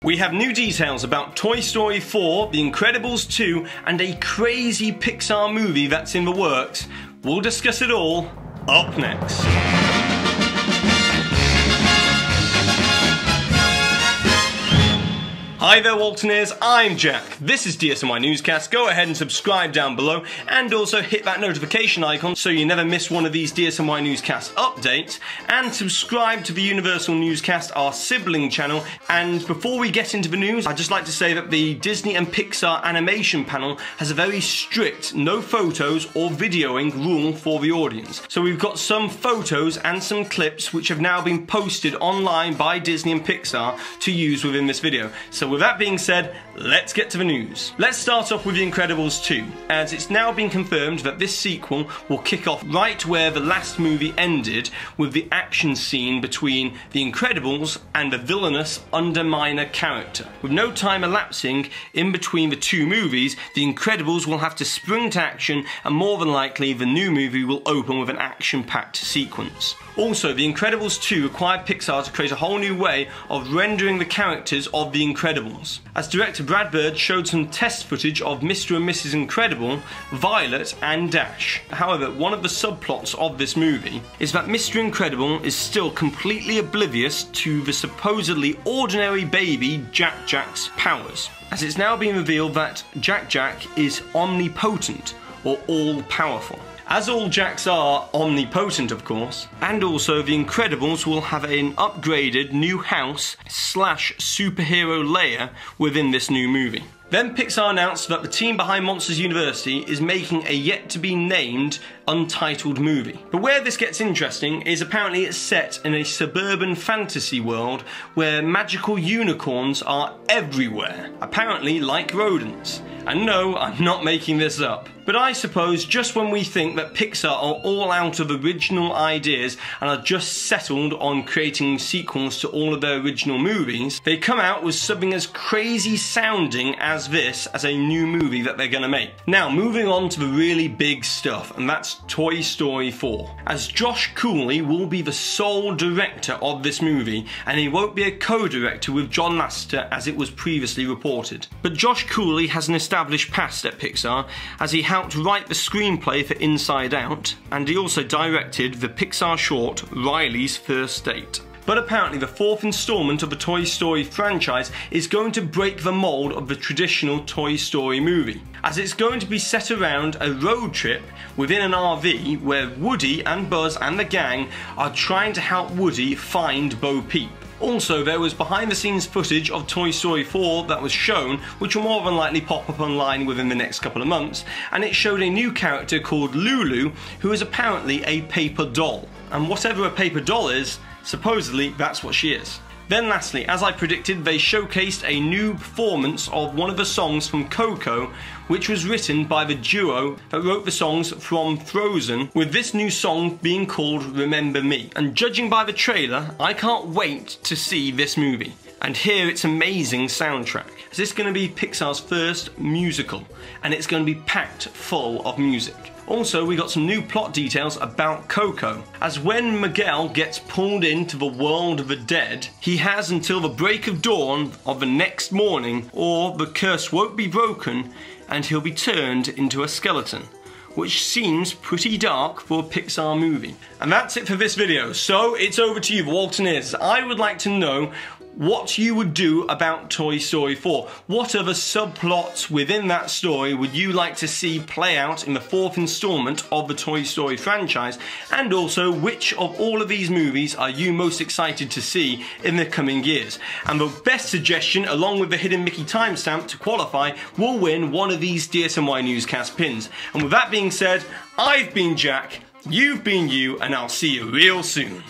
We have new details about Toy Story 4, The Incredibles 2, and a crazy Pixar movie that's in the works. We'll discuss it all up next. Hi there Waltoneers, I'm Jack. This is DSNY Newscast. Go ahead and subscribe down below and also hit that notification icon so you never miss one of these DSNY Newscast updates, and subscribe to the Universal Newscast, our sibling channel. And before we get into the news, I'd just like to say that the Disney and Pixar animation panel has a very strict no photos or videoing rule for the audience. So we've got some photos and some clips which have now been posted online by Disney and Pixar to use within this video. So with that being said, let's get to the news. Let's start off with The Incredibles 2, as it's now been confirmed that this sequel will kick off right where the last movie ended, with the action scene between The Incredibles and the villainous Underminer character. With no time elapsing in between the two movies, The Incredibles will have to spring to action, and more than likely the new movie will open with an action-packed sequence. Also, The Incredibles 2 required Pixar to create a whole new way of rendering the characters of The Incredibles, as director Brad Bird showed some test footage of Mr. and Mrs. Incredible, Violet and Dash. However, one of the subplots of this movie is that Mr. Incredible is still completely oblivious to the supposedly ordinary baby Jack Jack's powers, as it's now been revealed that Jack Jack is omnipotent, or all-powerful. As all Jacks are omnipotent, of course. And also The Incredibles will have an upgraded new house / superhero layer within this new movie. Then Pixar announced that the team behind Monsters University is making a yet-to-be-named Untitled movie. But where this gets interesting is apparently it's set in a suburban fantasy world where magical unicorns are everywhere, apparently like rodents. And no, I'm not making this up. But I suppose just when we think that Pixar are all out of original ideas and are just settled on creating sequels to all of their original movies, they come out with something as crazy sounding as this as a new movie that they're gonna make. Now, moving on to the really big stuff, and that's Toy Story 4. As Josh Cooley will be the sole director of this movie, and he won't be a co-director with John Lasseter as it was previously reported. But Josh Cooley has an established past at Pixar, as he helped write the screenplay for Inside Out, and he also directed the Pixar short Riley's First Date. But apparently the fourth installment of the Toy Story franchise is going to break the mold of the traditional Toy Story movie, as it's going to be set around a road trip within an RV where Woody and Buzz and the gang are trying to help Woody find Bo Peep. Also, there was behind the scenes footage of Toy Story 4 that was shown, which will more than likely pop up online within the next couple of months, and it showed a new character called Lulu, who is apparently a paper doll. And whatever a paper doll is, supposedly that's what she is. Then lastly, as I predicted, they showcased a new performance of one of the songs from Coco, which was written by the duo that wrote the songs from Frozen, with this new song being called Remember Me. And judging by the trailer, I can't wait to see this movie and hear its amazing soundtrack. This is going to be Pixar's first musical, and it's going to be packed full of music. Also, we got some new plot details about Coco, as when Miguel gets pulled into the world of the dead, he has until the break of dawn of the next morning, or the curse won't be broken and he'll be turned into a skeleton, which seems pretty dark for a Pixar movie. And that's it for this video, so it's over to you, Waltoneers. I would like to know what you would do about Toy Story 4. What other subplots within that story would you like to see play out in the fourth installment of the Toy Story franchise? And also, which of all of these movies are you most excited to see in the coming years? And the best suggestion, along with the hidden Mickey timestamp to qualify, will win one of these DSNY Newscast pins. And with that being said, I've been Jack, you've been you, and I'll see you real soon.